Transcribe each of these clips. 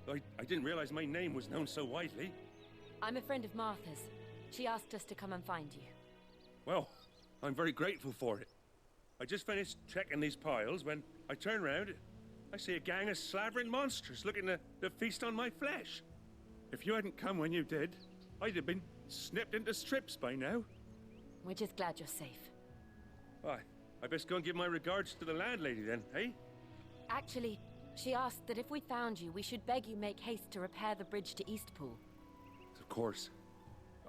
I didn't realize my name was known so widely. I'm a friend of Martha's. She asked us to come and find you. Well, I'm very grateful for it. I just finished checking these piles when I turn around. I see a gang of slavering monsters looking to feast on my flesh. If you hadn't come when you did, I'd have been snipped into strips by now. We're just glad you're safe. Why, I best go and give my regards to the landlady then, eh? Actually, she asked that if we found you, we should beg you make haste to repair the bridge to Eastpool. Of course.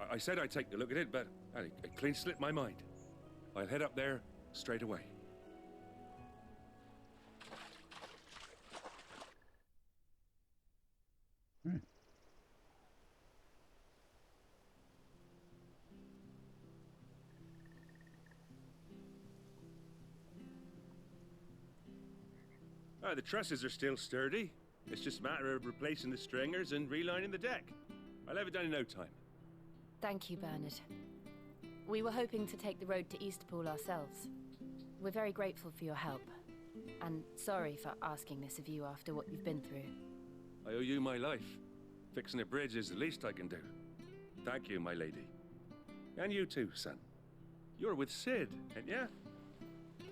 I said I'd take a look at it, but it clean slipped my mind. I'll head up there straight away. The trusses are still sturdy. It's just a matter of replacing the stringers and relining the deck. I'll have it done in no time. Thank you, Bernard. We were hoping to take the road to Eastpool ourselves. We're very grateful for your help. And sorry for asking this of you after what you've been through. I owe you my life. Fixing a bridge is the least I can do. Thank you, my lady. And you too, son. You're with Sid, ain't ya?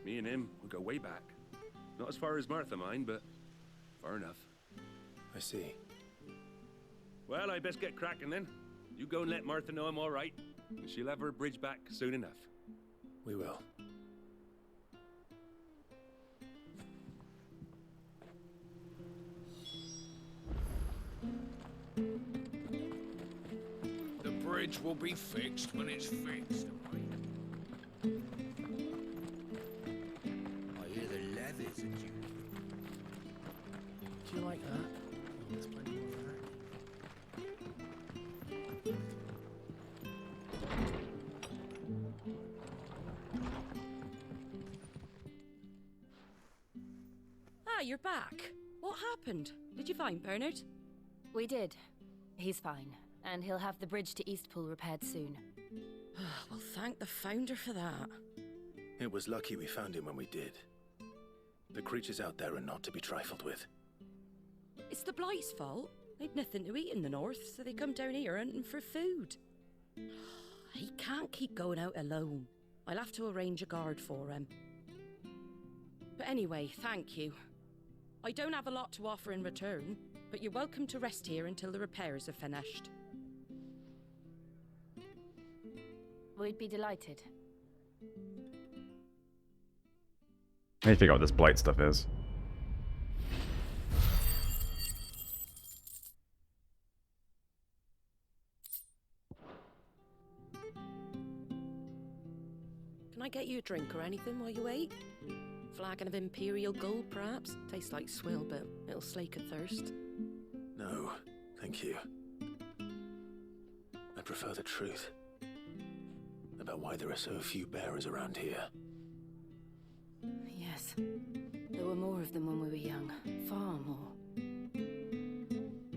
Me and him will go way back. Not as far as Martha, mind, but far enough. I see. Well, I best get cracking then. You go and let Martha know I'm all right, and she'll have her bridge back soon enough. We will. The bridge will be fixed when it's fixed, right? I hear the leathers at you. Do you like that? Oh, there's plenty more of that. Ah, you're back. What happened? Did you find Bernard? We did. He's fine, and he'll have the bridge to Eastpool repaired soon. Well, thank the Founder for that. It was lucky we found him when we did. The creatures out there are not to be trifled with. It's the Blight's fault. They'd nothing to eat in the north, so they come down here hunting for food. He can't keep going out alone. I'll have to arrange a guard for him. But anyway, thank you. I don't have a lot to offer in return, but you're welcome to rest here until the repairs are finished. We'd be delighted. I need to figure out what this blight stuff is. Can I get you a drink or anything while you wait? Flagon of Imperial Gold, perhaps? Tastes like swill, but it'll slake a thirst. No, thank you. I prefer the truth. About why there are so few bearers around here. Yes. There were more of them when we were young. Far more.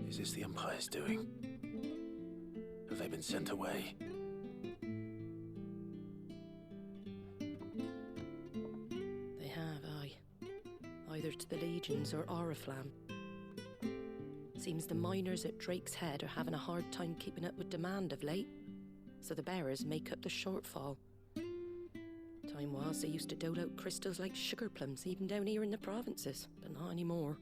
Is this the Empire's doing? Have they been sent away? They have, aye. Either to the Legions or Oriflamme. Seems the miners at Drake's Head are having a hard time keeping up with demand of late, so the bearers make up the shortfall. Time was they used to dole out crystals like sugar plums even down here in the provinces, but not anymore.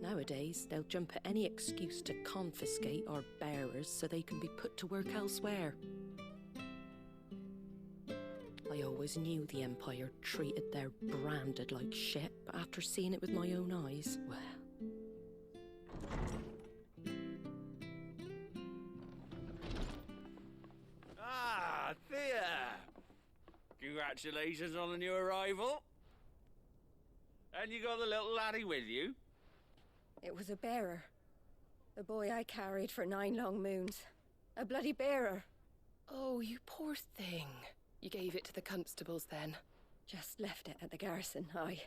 Nowadays, they'll jump at any excuse to confiscate our bearers so they can be put to work elsewhere. I always knew the Empire treated their branded like shit, but after seeing it with my own eyes, well... Ah, Thea! Congratulations on the new arrival. And you got the little laddie with you? It was a bearer. The boy I carried for 9 long moons. A bloody bearer. Oh, you poor thing. You gave it to the constables then? Just left it at the garrison, aye.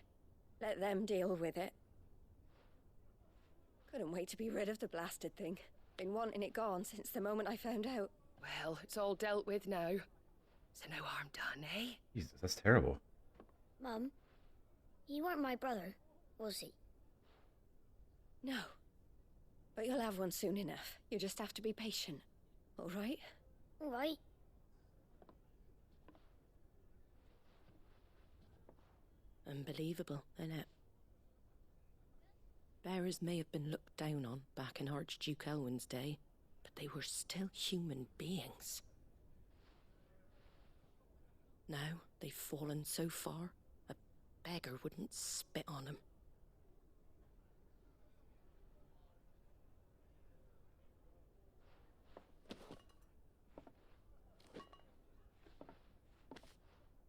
Let them deal with it. Couldn't wait to be rid of the blasted thing. Been wanting it gone since the moment I found out. Well, it's all dealt with now. So no harm done, eh? Jesus, that's terrible. Mum, you weren't my brother, was he? No. But you'll have one soon enough. You just have to be patient. All right? All right. Unbelievable, innit? Bearers may have been looked down on back in Archduke Elwin's day, but they were still human beings. Now they've fallen so far, a beggar wouldn't spit on them.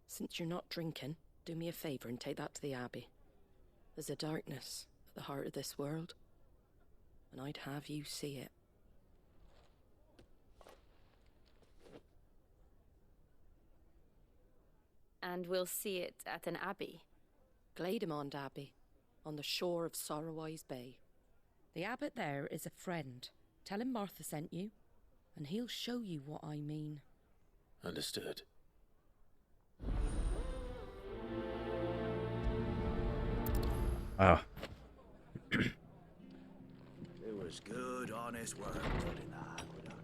Since you're not drinking, do me a favour and take that to the Abbey. There's a darkness at the heart of this world, and I'd have you see it. And we'll see it at an abbey. Glademond Abbey, on the shore of Sorrowwise Bay. The abbot there is a friend. Tell him Martha sent you, and he'll show you what I mean. Understood. Oh. It was good, honest work put in the aqueduct.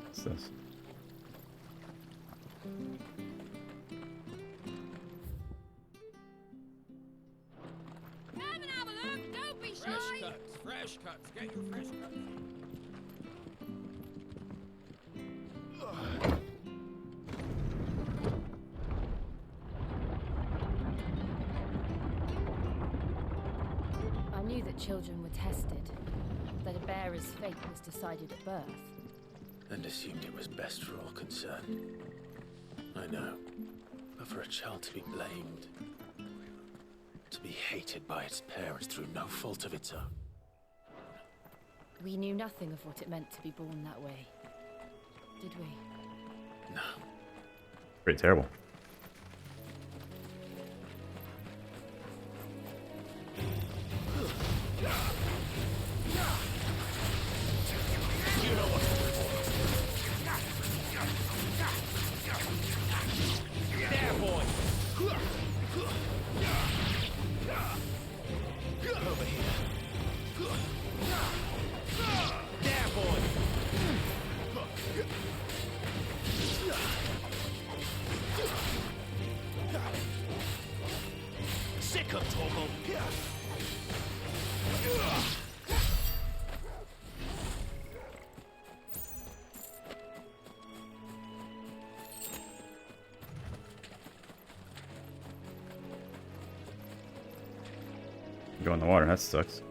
What's this? Come and have a look. Don't be Fresh shy. cuts, fresh cuts. Get your fresh cuts. I knew that children were tested, that a bearer's fate was decided at birth. And assumed it was best for all concerned. I know. But for a child to be blamed, to be hated by its parents through no fault of its own. We knew nothing of what it meant to be born that way, did we? No. Pretty terrible. There, boy. Over here. There, boy. Sick of Torgal. Go in the water, that sucks.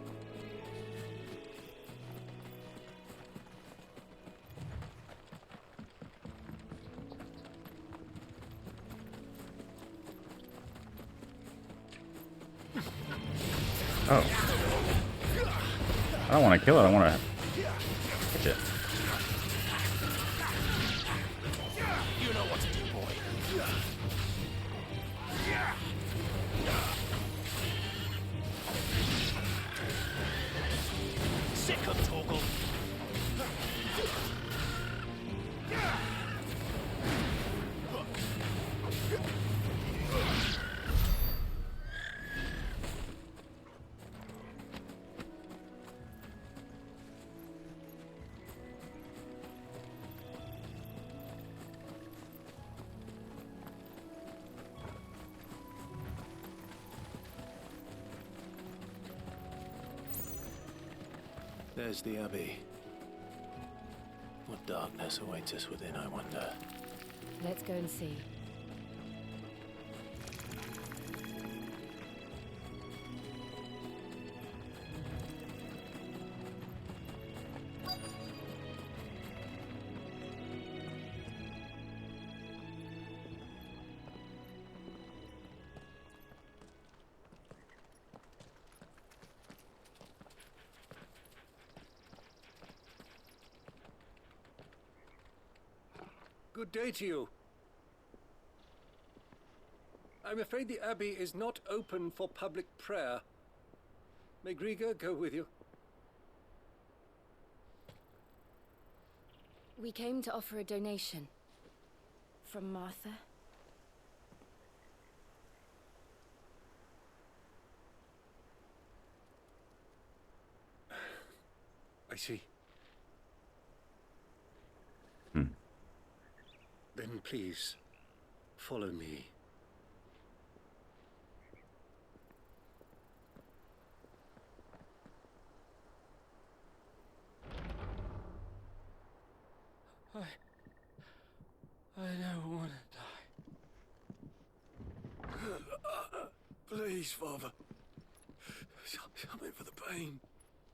Oh. I don't want to kill it, I want to catch it. You know what to do, boy. Sick of Torgal. There's the Abbey. What darkness awaits us within, I wonder. Let's go and see. Good day to you. I'm afraid the Abbey is not open for public prayer. May Griga go with you? We came to offer a donation. from Martha. I see. Then please, follow me. I don't want to die. Please, Father. Help me for the pain.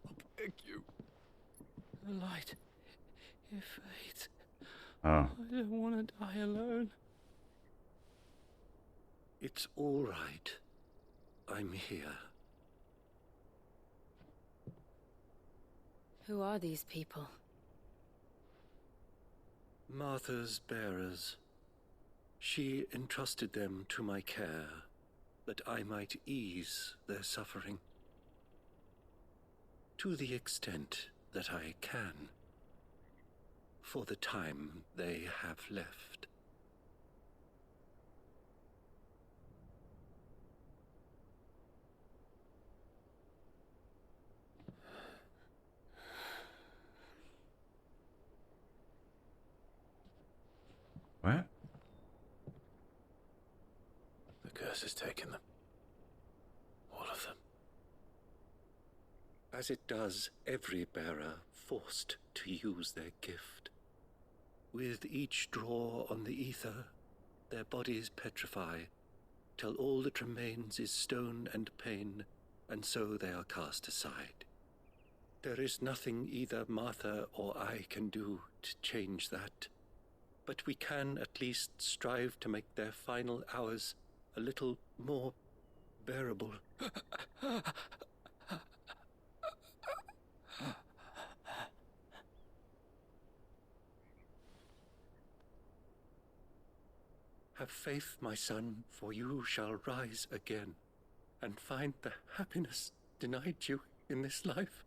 I beg you. The light, it fades. Oh. I don't want to die alone. It's all right. I'm here. Who are these people? Martha's bearers. She entrusted them to my care, that I might ease their suffering. To the extent that I can, for the time they have left. What? The curse has taken them. All of them. As it does every bearer forced to use their gift. With each draw on the ether, their bodies petrify, till all that remains is stone and pain, and so they are cast aside. There is nothing either Martha or I can do to change that, but we can at least strive to make their final hours a little more bearable. Have faith, my son, for you shall rise again, and find the happiness denied you in this life.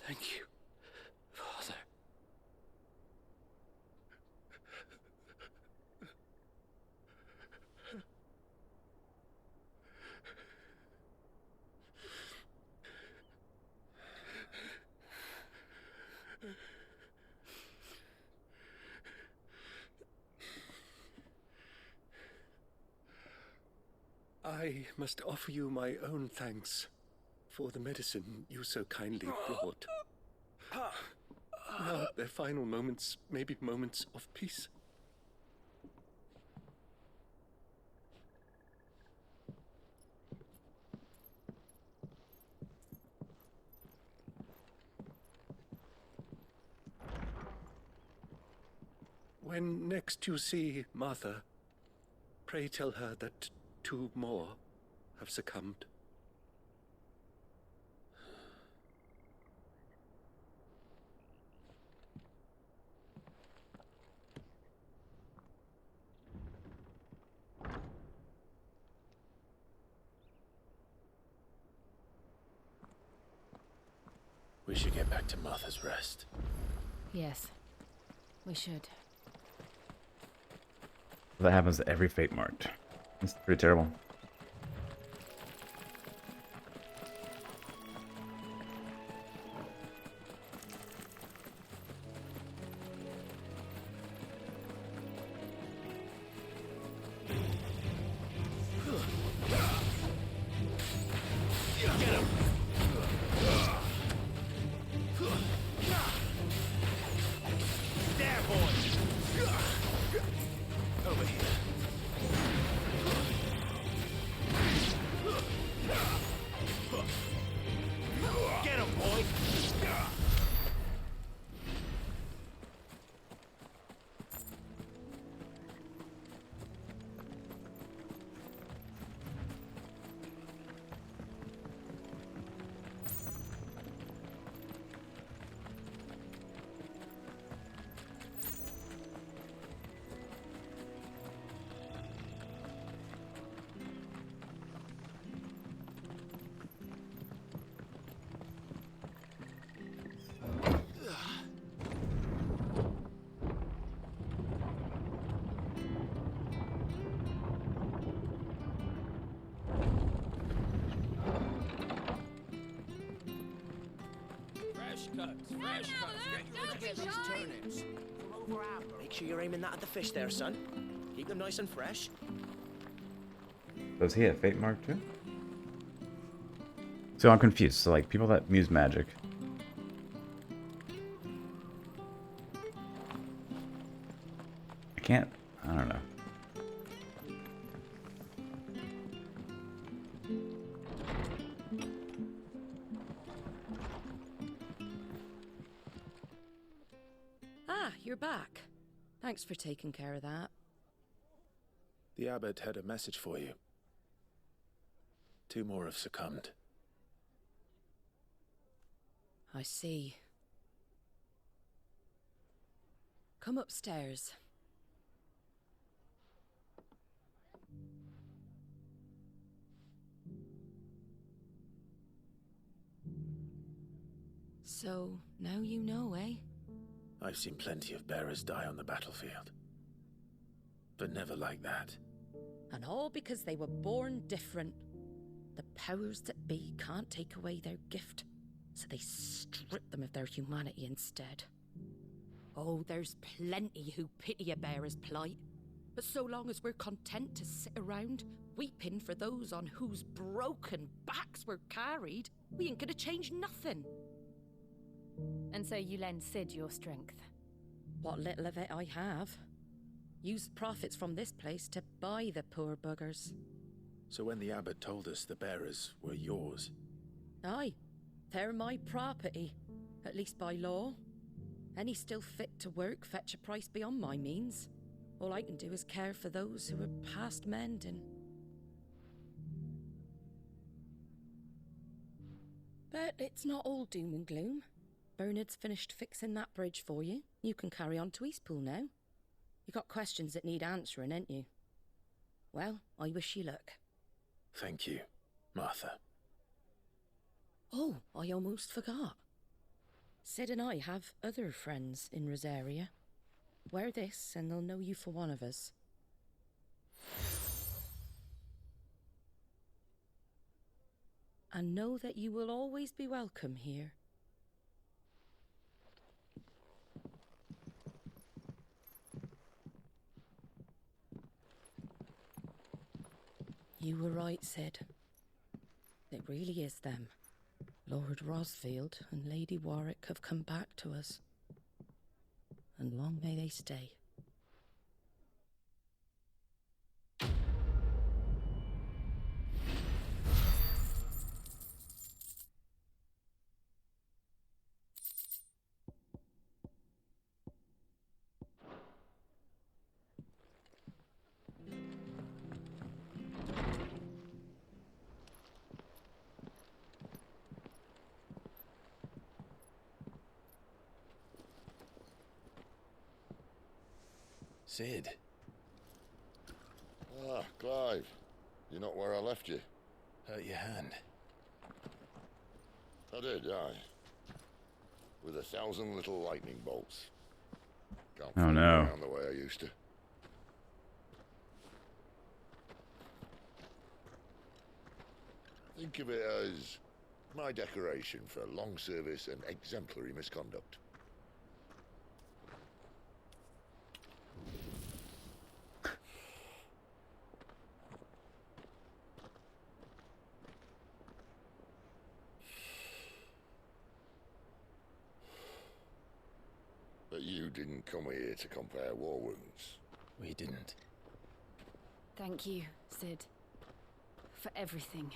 Thank you, Father. I must offer you my own thanks for the medicine you so kindly brought. Now, their final moments may be moments of peace. When next you see Martha, pray tell her that 2 more have succumbed. We should get back to Martha's Rest. Yes, we should. That happens to every fate marked. It's pretty terrible. Fresh cuts, fresh cuts. Get these turnips. Make sure you're aiming that at the fish there, son. Keep them nice and fresh. Was he at Fate Mark too? So I'm confused. So like people that use magic. I don't know. Ah, you're back. Thanks for taking care of that. The abbot had a message for you. 2 more have succumbed. I see. Come upstairs. So, now you know, eh? I've seen plenty of bearers die on the battlefield. But never like that. And all because they were born different. The powers that be can't take away their gift, so they strip them of their humanity instead. Oh, there's plenty who pity a bearer's plight. But so long as we're content to sit around, weeping for those on whose broken backs we're carried, we ain't gonna change nothing. And so you lend Sid your strength? What little of it I have. Used profits from this place to buy the poor buggers. So when the abbot told us the bearers were yours... Aye, they're my property, at least by law. Any still fit to work fetch a price beyond my means. All I can do is care for those who are past mending. But it's not all doom and gloom. Bernard's finished fixing that bridge for you. You can carry on to Eastpool now. You got questions that need answering, ain't you? Well, I wish you luck. Thank you, Martha. Oh, I almost forgot. Sid and I have other friends in Rosaria. Wear this and they'll know you for one of us. And know that you will always be welcome here. You were right, Sid. It really is them. Lord Rosfield and Lady Warwick have come back to us. And long may they stay. Sid. Ah, Clive. You're not where I left you. Hurt your hand. I did, aye. With 1,000 little lightning bolts. Can't Oh, fly no. around the way I used to. Think of it as my decoration for long service and exemplary misconduct. But you didn't come here to compare war wounds. We didn't. Thank you, Sid. For everything.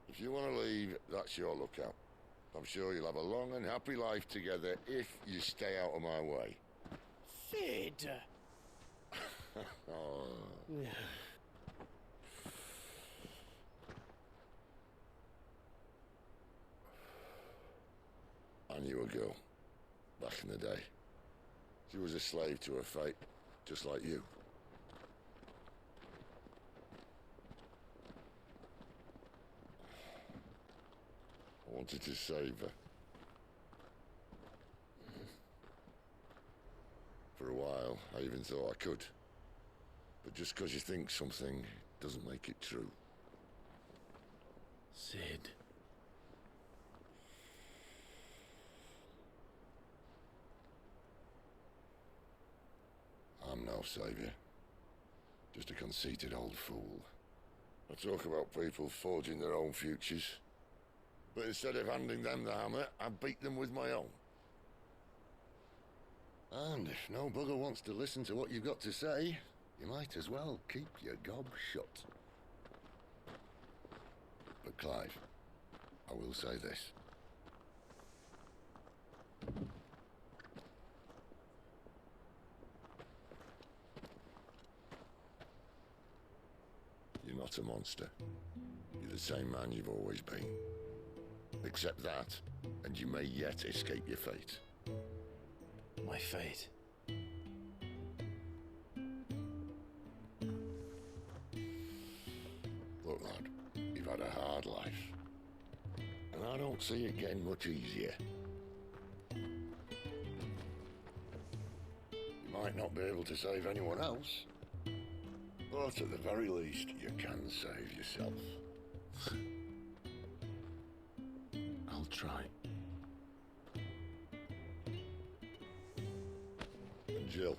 If you want to leave, that's your lookout. I'm sure you'll have a long and happy life together if you stay out of my way. Sid! Oh. I knew a girl, back in the day. She was a slave to her fate, just like you. I wanted to save her. For a while, I even thought I could. But just because you think something doesn't make it true. Sid. I'm no saviour. Just a conceited old fool. I talk about people forging their own futures. But instead of handing them the hammer, I beat them with my own. And if no bugger wants to listen to what you've got to say, you might as well keep your gob shut. But Clive, I will say this. You're not a monster. You're the same man you've always been. Accept that, and you may yet escape your fate. My fate? Look, lad, you've had a hard life. And I don't see it getting much easier. You might not be able to save anyone else, but at the very least, you can save yourself. I'll try. And Jill,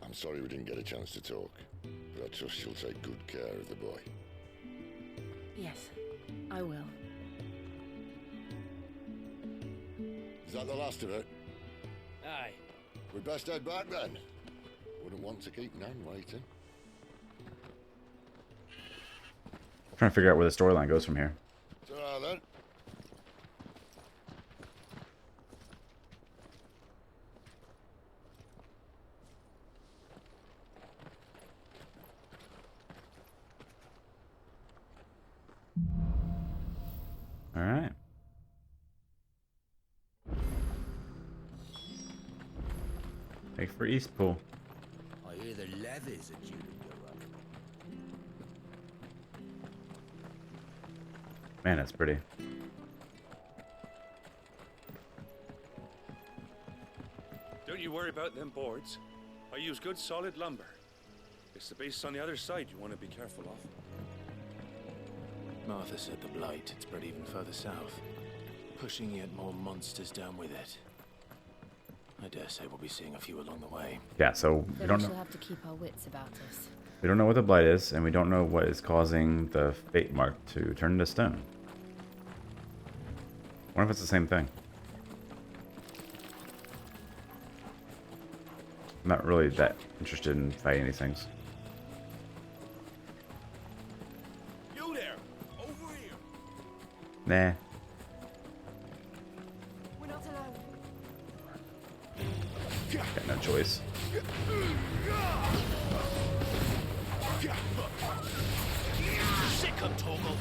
I'm sorry we didn't get a chance to talk, but I trust you'll take good care of the boy. Yes, I will. Is that the last of it? Aye. We'd best head back then. Wouldn't want to keep Nan waiting. Trying to figure out where the storyline goes from here. Ta-ra then. All right. Make for Eastpool. I hear the levies are due to go up. Man, that's pretty. Don't you worry about them boards. I use good solid lumber. It's the base on the other side you want to be careful of. Martha said the blight had spread even further south, pushing yet more monsters down with it. I dare say we'll be seeing a few along the way. Yeah, so we Then don't we know. shall have to keep our wits about us. We don't know what the blight is, and we don't know what is causing the fate mark to turn into stone. I wonder if it's the same thing. I'm not really that interested in fighting these things. You there! Over here! Nah. We're not alone. Got no choice. Sick of Toggle!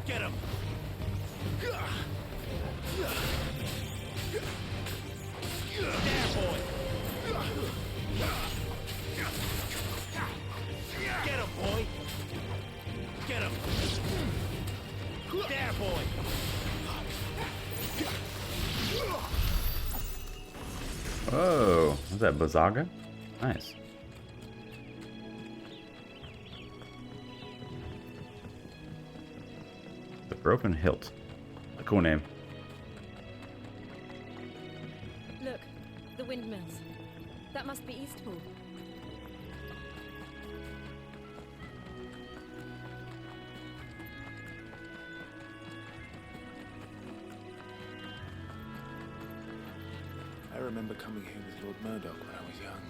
Get him! There, boy! Get him, boy! Get him! There, boy! Oh, is that Bazaga? Nice. The Broken Hilt. A cool name. Look, the windmills. That must be Eastpool. I remember coming here with Lord Murdoch when I was young.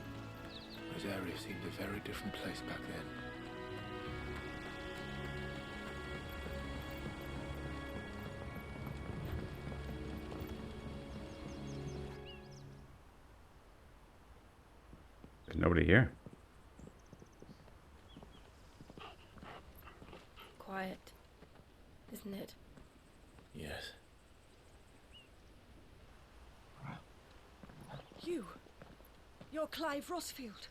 This area seemed a very different place back then. There's nobody here. Quiet, isn't it? Yes. You're Clive Rossfield.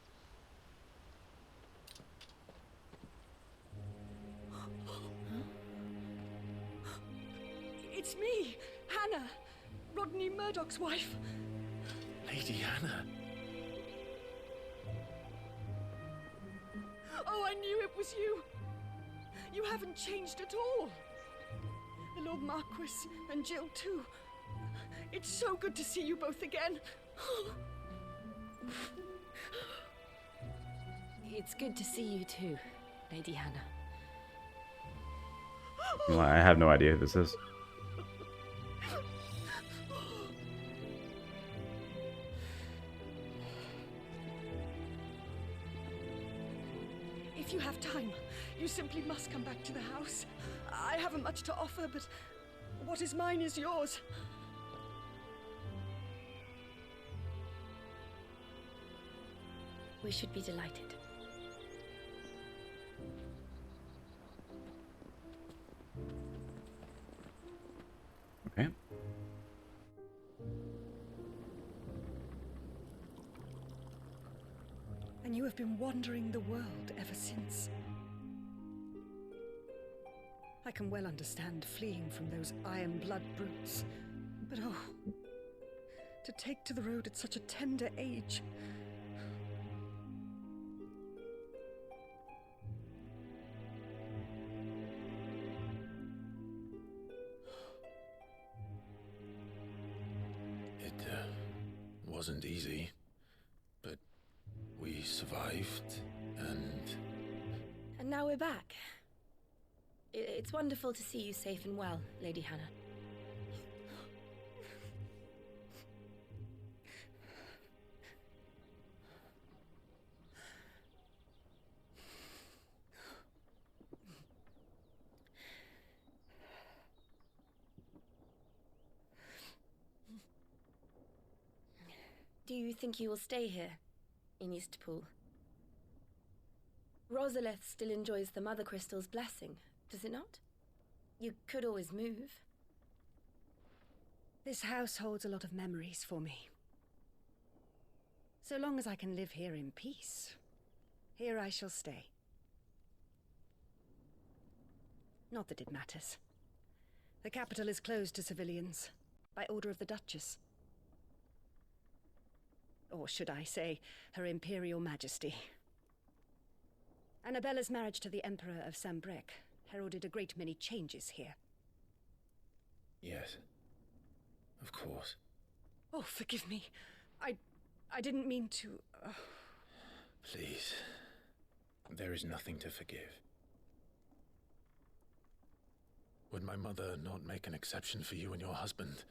It's me, Hannah, Rodney Murdoch's wife. Lady Hannah. knew it was you. You haven't changed at all. The Lord Marquis and Jill too. It's so good to see you both again. It's good to see you too, Lady Hannah. Well, I have no idea who this is. If you have time, you simply must come back to the house. I haven't much to offer, but what is mine is yours. We should be delighted. Okay. And you have been wandering the world ever since. I can well understand fleeing from those iron blood brutes, but oh, to take to the road at such a tender age. Wasn't easy, but we survived, and now we're back. It's wonderful to see you safe and well, Lady Hannah. Do you think you will stay here, in Eastpool? Rosalith still enjoys the Mother Crystal's blessing, does it not? You could always move. This house holds a lot of memories for me. So long as I can live here in peace, here I shall stay. Not that it matters. The capital is closed to civilians, by order of the Duchess. Or should I say, Her Imperial Majesty. Annabella's marriage to the Emperor of Sambrec heralded a great many changes here. yes, of course. Oh, forgive me. I didn't mean to... Please, there is nothing to forgive. Would my mother not make an exception for you and your husband?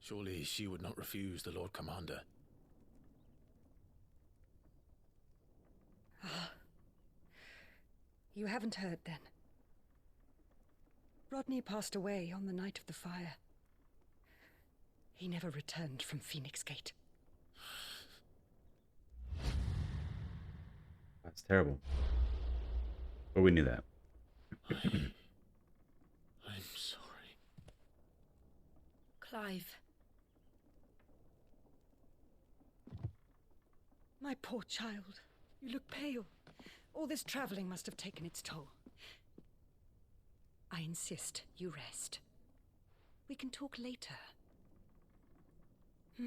Surely she would not refuse the Lord Commander. You haven't heard, then. Rodney passed away on the night of the fire. He never returned from Phoenix Gate. That's terrible. But we knew that. I'm sorry. Clive. My poor child. You look pale. All this traveling must have taken its toll. I insist you rest. We can talk later. Hmm?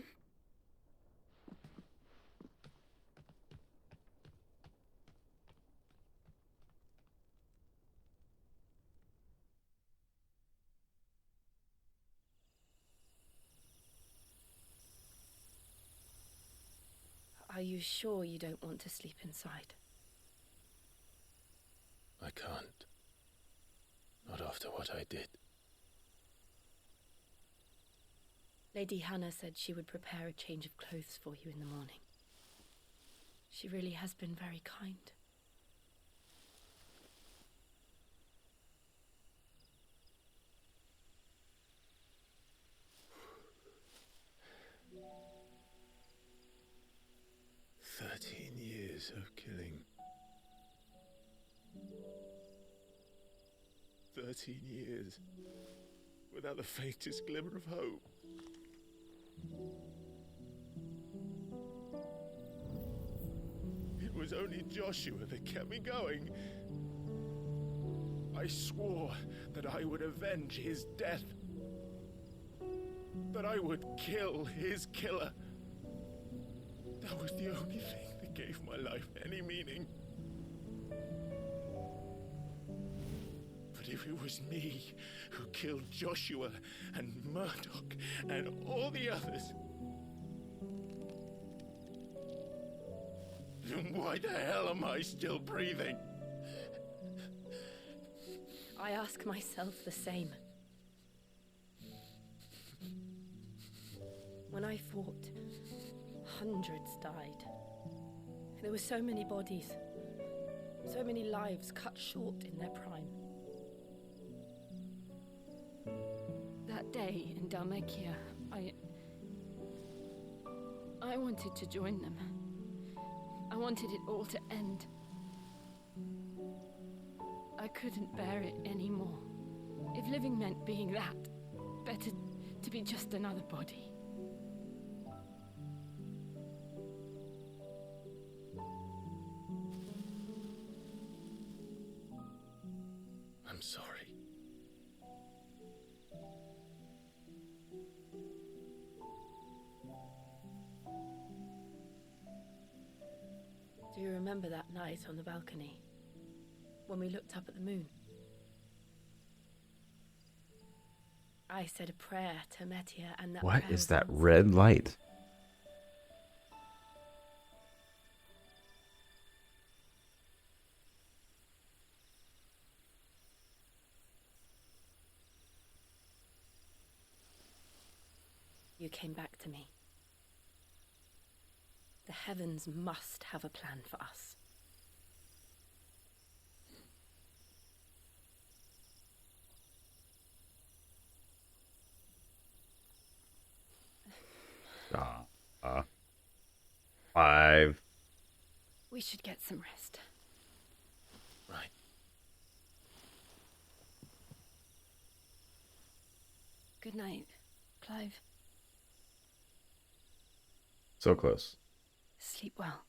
Are you sure you don't want to sleep inside? I can't. Not after what I did. Lady Hannah said she would prepare a change of clothes for you in the morning. She really has been very kind. Years of killing. 13 years without the faintest glimmer of hope. It was only Joshua that kept me going. I swore that I would avenge his death. That I would kill his killer. That was the only thing that gave my life any meaning. if it was me who killed Joshua and Murdoch and all the others, then why the hell am I still breathing? I ask myself the same. When I fought, hundreds died. There were so many bodies, so many lives cut short in their prime. That day in Dalmekia, I wanted to join them. I wanted it all to end. I couldn't bear it anymore. If living meant being that, better to be just another body. I'm sorry. Do you remember that night on the balcony? When we looked up at the moon? I said a prayer to Metia and that What prayer is was that answered. red light? You came back to me. The heavens must have a plan for us. Five. We should get some rest. Right. Good night, Clive. So close. Sleep well.